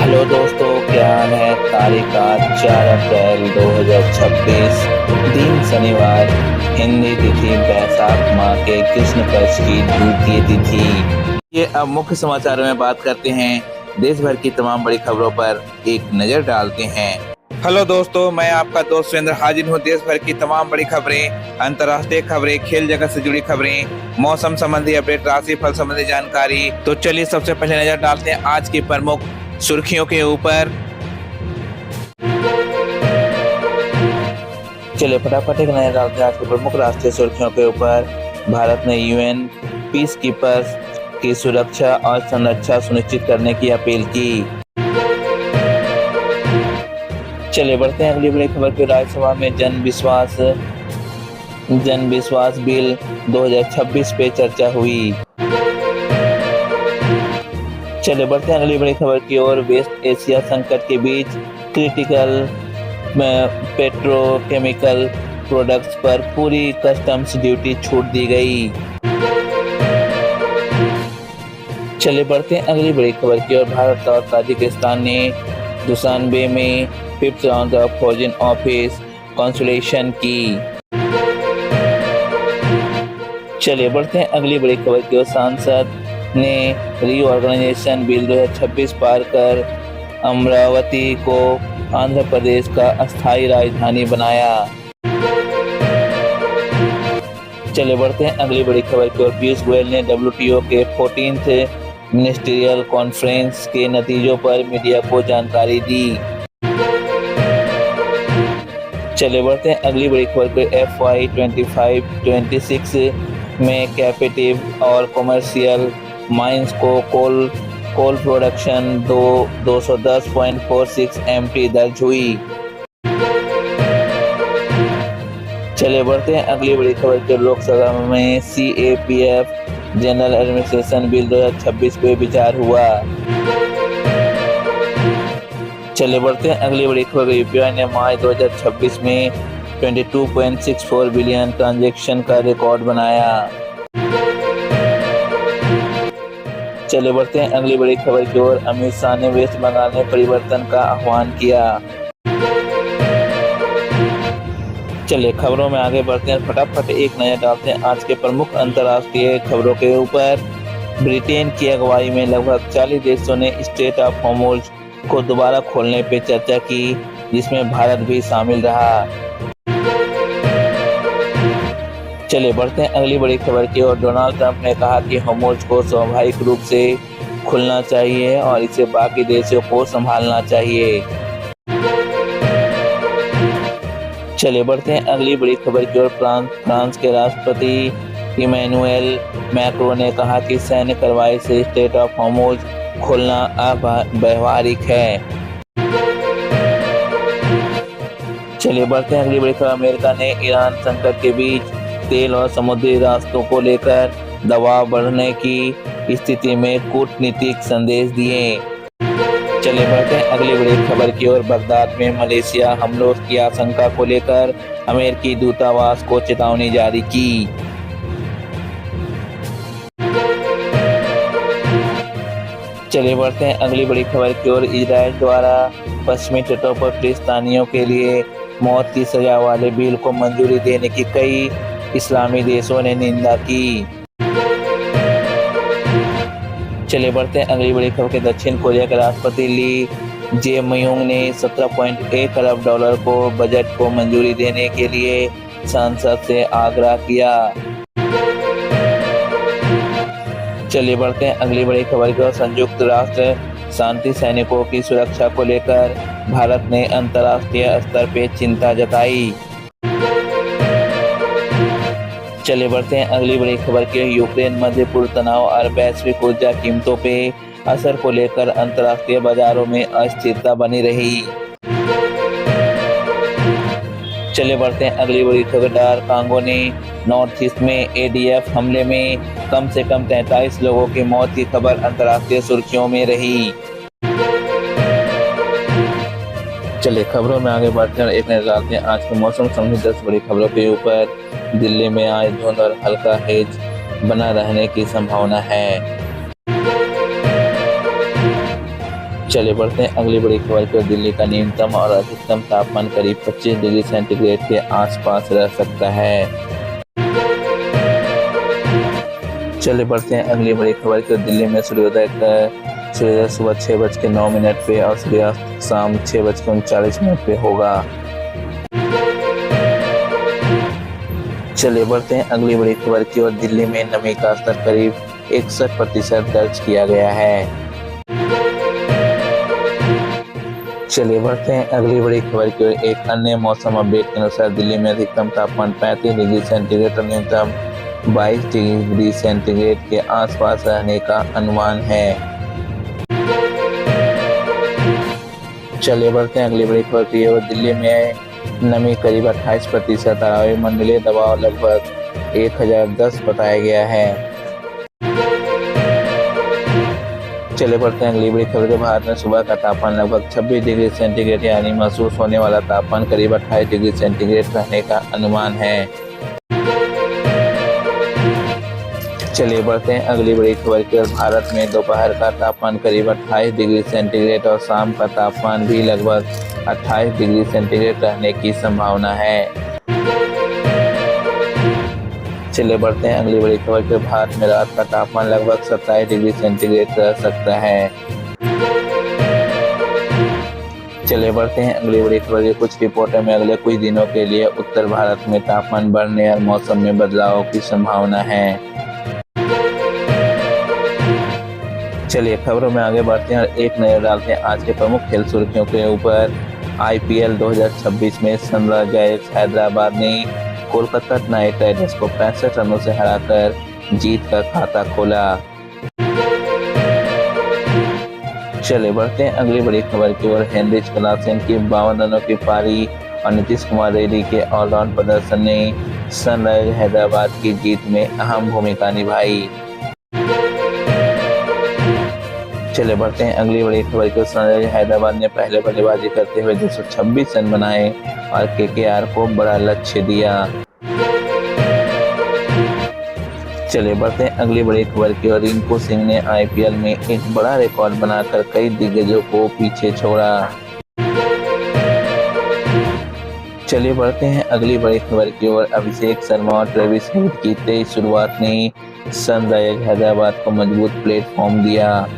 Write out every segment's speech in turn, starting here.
Hello दोस्तों, क्या हाल है। तारीख आज 4 अप्रैल 2026, दिन शनिवार, हिंदी तिथि बैसाख माह के कृष्ण पक्ष की द्वितीय तिथि। ये अब मुख्य समाचारों में बात करते हैं। देश भर की तमाम बड़ी खबरों पर एक नजर डालते हैं। हेलो दोस्तों, मैं आपका दोस्त सुरेंद्र हाजिर हूँ। देश भर की तमाम बड़ी खबरें, अंतर्राष्ट्रीय खबरें, खेल जगत से जुड़ी खबरें, मौसम संबंधी अपडेट, राशि फल संबंधी जानकारी। तो चलिए सबसे पहले नजर डालते हैं आज की प्रमुख सुर्खियों के ऊपर। चलिए फटाफट एक नजर डालते हैं आज की प्रमुख राष्ट्रीय सुर्खियों के ऊपर। भारत ने यूएन पीस कीपर्स की सुरक्षा और संरक्षा सुनिश्चित करने की अपील की। चलिए बढ़ते हैं अगली बड़ी खबर की। राज्यसभा में जन विश्वास बिल 2026 पे चर्चा हुई। चलिए बढ़ते हैं अगली बड़ी खबर की ओर। वेस्ट एशिया संकट के बीच क्रिटिकल पेट्रोकेमिकल प्रोडक्ट्स पर पूरी कस्टम्स ड्यूटी छूट दी गई। चलिए बढ़ते हैं अगली बड़ी खबर की ओर। भारत और ताजिकिस्तान ने दुशानबे में 5th round of foreign office consultation की। चलिए बढ़ते हैं अगली बड़ी खबर की ओर। सांसद ने रीऑर्गेनाइजेशन बिल 2026 पार कर अमरावती को आंध्र प्रदेश का अस्थायी राजधानी बनाया। चलिए बढ़ते हैं अगली बड़ी खबर की ओर। पीयूष गोयल ने WTO के 14th मिनिस्ट्रियल कॉन्फ्रेंस के नतीजों पर मीडिया को जानकारी दी। चलिए बढ़ते हैं अगली बड़ी खबर की। FY 25-26 में कैपेटिव और कमर्शियल माइंस को कोल प्रोडक्शन 210.46 MT दर्ज हुई। चलिए बढ़ते हैं अगली बड़ी खबर की। लोकसभा में CAPF जनरल एडमिनिस्ट्रेशन बिल 2026 पे विचार हुआ। चलिए बढ़ते हैं अगली बड़ी खबर। UPI ने मार्च 2026 में 22.64 बिलियन ट्रांजैक्शन का रिकॉर्ड बनाया। चलिए बढ़ते हैं अगली बड़ी खबर की ओर। अमित शाह ने वेस्ट बंगाल में परिवर्तन का आह्वान किया। चलिए खबरों में आगे बढ़ते हैं। फटाफट एक नजर डालते हैं आज के प्रमुख अंतर्राष्ट्रीय खबरों के ऊपर। ब्रिटेन की अगुवाई में लगभग 40 देशों ने स्ट्रेट ऑफ हॉर्मुज़ को दोबारा खोलने पर चर्चा की, जिसमें भारत भी शामिल रहा। चलिए बढ़ते हैं अगली बड़ी खबर की ओर। डोनाल्ड ट्रंप ने कहा कि हॉर्मुज़ को स्वाभाविक रूप से खुलना चाहिए और इसे बाकी देशों को संभालना चाहिए। चलिए बढ़ते हैं अगली बड़ी खबर की ओर। फ्रांस के राष्ट्रपति इमैनुएल मैक्रो ने कहा कि सैन्य कार्रवाई से स्ट्रेट ऑफ हॉर्मुज़ खोलना अव्यावहारिक है। चलिए बढ़ते हैं अगली बड़ी खबर। अमेरिका ने ईरान संकट के बीच तेल और समुद्री रास्तों को लेकर दबाव बढ़ने की स्थिति में कूटनीतिक संदेश दिए। चलिए बढ़ते हैं अगली बड़ी खबर की ओर। बगदाद में मलेशिया हमलों की आशंका को लेकर अमेरिकी दूतावास को चेतावनी जारी की। चलिए बढ़ते हैं अगली बड़ी खबर की ओर। इजराइल द्वारा पश्चिमी तटों पर फिलिस्तीनियों के लिए मौत की सजा वाले बिल को मंजूरी देने की कई इस्लामी देशों ने निंदा की। चलिए बढ़ते हैं अगली बड़ी खबर के। दक्षिण कोरिया के राष्ट्रपति ली जे-म्यूंग ने $17.1 अरब को बजट को मंजूरी देने के लिए संसद से आग्रह किया। चलिए बढ़ते हैं अगली बड़ी खबर की ओर। संयुक्त राष्ट्र शांति सैनिकों की सुरक्षा को लेकर भारत ने अंतर्राष्ट्रीय स्तर पर चिंता जताई। चलिए बढ़ते हैं अगली बड़ी खबर की। यूक्रेन मध्य पूर्व तनाव और वैश्विक ऊर्जा कीमतों पे असर को लेकर अंतर्राष्ट्रीय बाजारों में अस्थिरता बनी रही। चलिए बढ़ते हैं अगली बड़ी खबर। DR कांगो ने नॉर्थ ईस्ट में ADF हमले में कम से कम 43 लोगों की मौत की खबर अंतर्राष्ट्रीय सुर्खियों में रही। चलिए खबरों में आगे बढ़ते हैं। एक नजर डालते हैं आज के मौसम संबंधी 10 बड़ी खबरों के ऊपर। दिल्ली में आज धुंध और हल्का हेज बना रहने की संभावना है। चलिए बढ़ते हैं अगली बड़ी खबर की ओर। दिल्ली का न्यूनतम और अधिकतम तापमान करीब 25 डिग्री सेंटीग्रेड के आसपास रह सकता है। चलिए बढ़ते हैं अगली बड़ी खबर की ओर। दिल्ली में सूर्योदय सुबह 6:09 पे और सूर्यास्त शाम 6:39 पे होगा। चलिए बढ़ते हैं अगली बड़ी खबर की ओर। दिल्ली में नमी का स्तर करीब 61% दर्ज किया गया है। चलिए बढ़ते हैं अगली बड़ी खबर की ओर। एक अन्य मौसम अपडेट के अनुसार दिल्ली में अधिकतम तापमान 35 डिग्री सेंटीग्रेड और न्यूनतम 22 डिग्री सेंटीग्रेड के आसपास रहने का अनुमान है। चलिए बढ़ते हैं अगली बड़ी खबर की ओर। दिल्ली में नमी करीब 28% और वायुमंडलीय दबाव लगभग 1010 बताया गया है। चले बढ़ते हैं अगली बड़ी खबर के। भारत में सुबह का तापमान लगभग 26 डिग्री सेंटीग्रेड यानी महसूस होने वाला तापमान करीब 28 डिग्री सेंटीग्रेड रहने का अनुमान है। चलिए बढ़ते हैं अगली बड़ी खबर की ओर। भारत में दोपहर का तापमान करीब 28 डिग्री सेंटीग्रेड और शाम का तापमान भी लगभग 28 डिग्री सेंटीग्रेड रहने की संभावना है। चलिए बढ़ते हैं अगली बड़ी खबर के। भारत में रात का तापमान लगभग 27 डिग्री सेंटीग्रेड रह सकता है। चलिए बढ़ते हैं अगली बड़ी खबर के। कुछ रिपोर्टों में अगले कुछ दिनों के लिए उत्तर भारत में तापमान बढ़ने और मौसम में बदलाव की संभावना है। चलिए खबरों में आगे बढ़ते हैं और एक नजर डालते हैं आज के प्रमुख खेल सुर्खियों के ऊपर। IPL 2026 में सनराइजर्स हैदराबाद ने कोलकाता नाइट राइडर्स को 65 रनों से हराकर जीत का खाता खोला। चले बढ़ते हैं अगली बड़ी खबर की ओर। हेनरिच क्लासेन की 52 रनों की पारी और नीतीश कुमार रेड्डी के ऑलराउंड प्रदर्शन ने सनराइजर्स हैदराबाद की जीत में अहम भूमिका निभाई। चले बढ़ते हैं अगली बड़ी खबर की ओर। सनराइजर्स हैदराबाद ने पहले बल्लेबाजी करते हुए 226 रन बनाए और KKR को बड़ा लक्ष्य दिया। चलिए बढ़ते हैं अगली बड़ी खबर की ओर। रिंकू सिंह ने IPL में एक बड़ा रिकॉर्ड बनाकर कई दिग्गजों को पीछे छोड़ा। चलिए बढ़ते हैं अगली बड़ी खबर की ओर। अभिषेक शर्मा और ट्रेविस हेड की तेज शुरुआत ने सनराइजर्स हैदराबाद को मजबूत प्लेटफॉर्म दिया।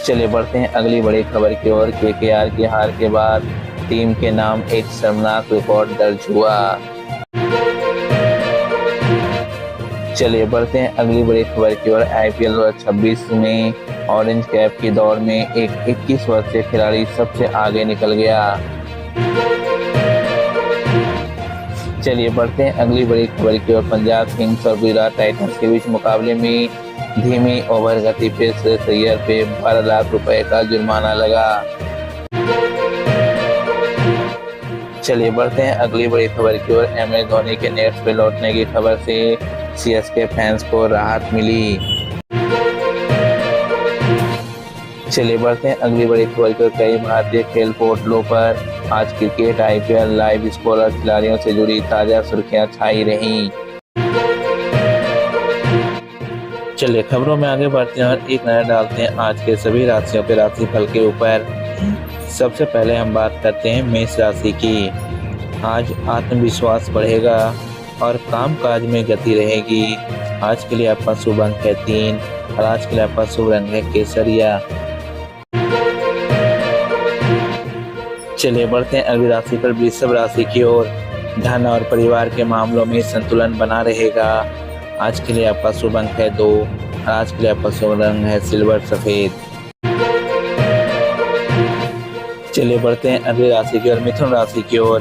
चलिए बढ़ते हैं अगली बड़ी खबर की ओर। KKR की हार के बाद टीम के नाम एक शर्मनाक रिकॉर्ड दर्ज हुआ। चलिए बढ़ते हैं अगली बड़ी खबर की ओर। IPL 2026 में ऑरेंज कैप की दौड़ में एक 21 वर्षीय खिलाड़ी सबसे आगे निकल गया। चलिए बढ़ते हैं अगली बड़ी खबर की ओर। पंजाब किंग्स और गुजरात टाइटंस के बीच मुकाबले में धीमी ओवर गति पे श्रेयस अय्यर पे 12 लाख रुपए का जुर्माना लगा। चलिए बढ़ते हैं अगली बड़ी खबर की ओर। MS धोनी के नेट्स पे लौटने की खबर से CSK फैंस को राहत मिली। चलिए बढ़ते हैं अगली बड़ी खबर की ओर। कई भारतीय खेल पोर्टलों पर आज क्रिकेट IPL लाइव स्कोर और खिलाड़ियों से जुड़ी ताजा सुर्खियां छाई रहीं। चलिए खबरों में आगे बढ़ते हैं और एक नजर डालते हैं आज के सभी राशियों के राशिफल के ऊपर। सबसे पहले हम बात करते हैं मेष राशि की। आज आत्मविश्वास बढ़ेगा और कामकाज में गति रहेगी। आज के लिए आपका शुभ अंक है 3 और आज के लिए आपका शुभ रंग है केसरिया। चलिए बढ़ते हैं अगली राशि पर वृषभ राशि की ओर। धन और परिवार के मामलों में संतुलन बना रहेगा। आज के लिए आपका शुभ अंक है 2 और आज के लिए आपका शुभ रंग है सिल्वर सफेद। चलिए बढ़ते हैं अगली राशि की ओर। मिथुन राशि की ओर।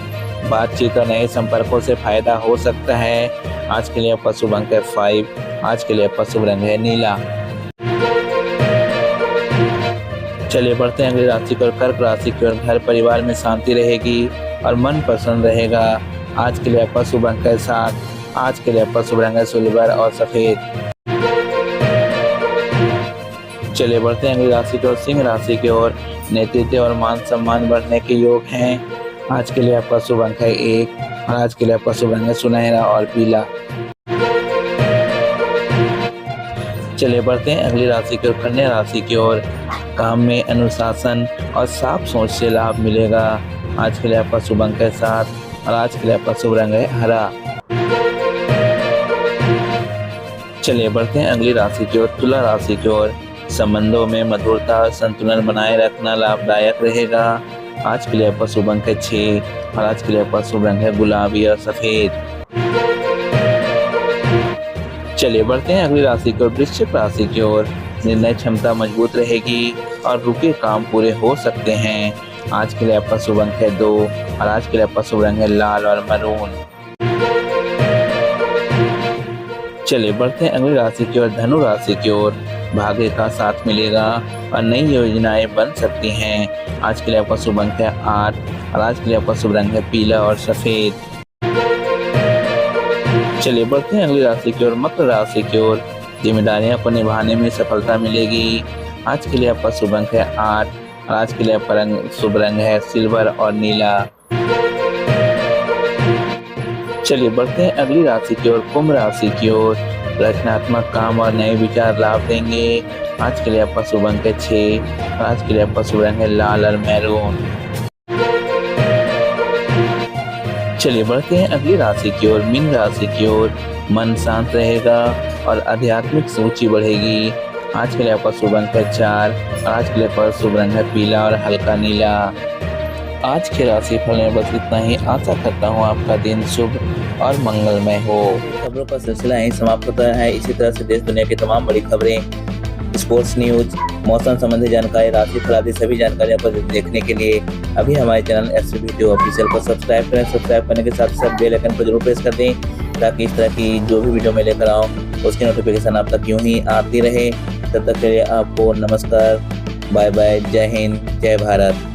बातचीत और नए संपर्कों से फायदा हो सकता है। आज के लिए आपका शुभ अंक है 5। आज के लिए आपका शुभ रंग है नीला। चलिए बढ़ते हैं अगली राशि की ओर। कर्क राशि की ओर। घर परिवार में शांति रहेगी और मन प्रसन्न रहेगा। आज के लिए आपका शुभ अंक है 7। आज के लिए आपका शुभ रंग है सिल्वर और सफेद। चलिए बढ़ते हैं अगली राशि की ओर। सिंह राशि की ओर। नेतृत्व और मान सम्मान बढ़ने के योग हैं। आज के लिए आपका शुभ अंक है 1 और आज के लिए आपका शुभ रंग है सुनहरा और पीला। चलिए बढ़ते हैं अगली राशि की ओर, कन्या राशि की ओर। काम में अनुशासन और साफ सोच से लाभ मिलेगा। आज के लिए आपका शुभ अंक है 7 और आज के लिए आपका शुभ रंग है हरा। चलिए बढ़ते हैं अगली राशि की ओर, तुला राशि की ओर। संबंधों में मधुरता और संतुलन बनाए रखना लाभदायक रहेगा। आज के लिए आपका शुभ अंक है 6 और आज के लिए आपका शुभ रंग है गुलाबी और सफेद। चलिए बढ़ते हैं अगली राशि की ओर, वृश्चिक राशि की ओर। निर्णय क्षमता मजबूत रहेगी और रुके काम पूरे हो सकते हैं। आज के लिए आपका शुभ अंक है 2 और आज के लिए आपका शुभ रंग है लाल और मरून। चलिए बढ़ते हैं अगली राशि की ओर, धनु राशि की ओर। भाग्य का साथ मिलेगा और नई योजनाएं बन सकती हैं। आज के लिए आपका शुभ अंक है 8 और आज के लिए आपका शुभ रंग है पीला और सफेद। चलिए बढ़ते हैं अगली राशि की ओर, मकर राशि की ओर। जिम्मेदारियों को निभाने में सफलता मिलेगी। आज के लिए आपका शुभ अंक है 8 और आज के लिए आपका शुभ रंग है सिल्वर और नीला। चलिए बढ़ते हैं अगली राशि की ओर, कुंभ राशि की ओर। रचनात्मक काम और नए विचार लाभ देंगे। आज के लिए आपका शुभ अंक है 6 और आज के लिए आपका शुभ रंग है लाल और मैरून। चलिए बढ़ते हैं अगली राशि की ओर, मीन राशि की ओर। मन शांत रहेगा और आध्यात्मिक सोच बढ़ेगी। आज के लिए आपका शुभ अंक है 4 और आज के लिए आपका शुभ रंग है पीला और हल्का नीला। आज के राशि फल में बस इतना ही। आशा करता हूँ आपका दिन शुभ और मंगलमय हो। खबरों का सिलसिला यहीं समाप्त होता है। इसी तरह से देश दुनिया की तमाम बड़ी खबरें, स्पोर्ट्स न्यूज, मौसम संबंधी जानकारी, राशि फल आदि सभी जानकारियों को देखने के लिए अभी हमारे चैनल एसवी वीडियो ऑफिशियल को सब्सक्राइब करें। सब्सक्राइब करने के साथ साथ बेल आइकन को जरूर प्रेस कर दें ताकि इस तरह की जो भी वीडियो मैं लेकर आऊँ उसकी नोटिफिकेशन आप तक यूं ही आती रहे। तब तक के लिए आपको नमस्कार, बाय बाय, जय हिंद, जय भारत।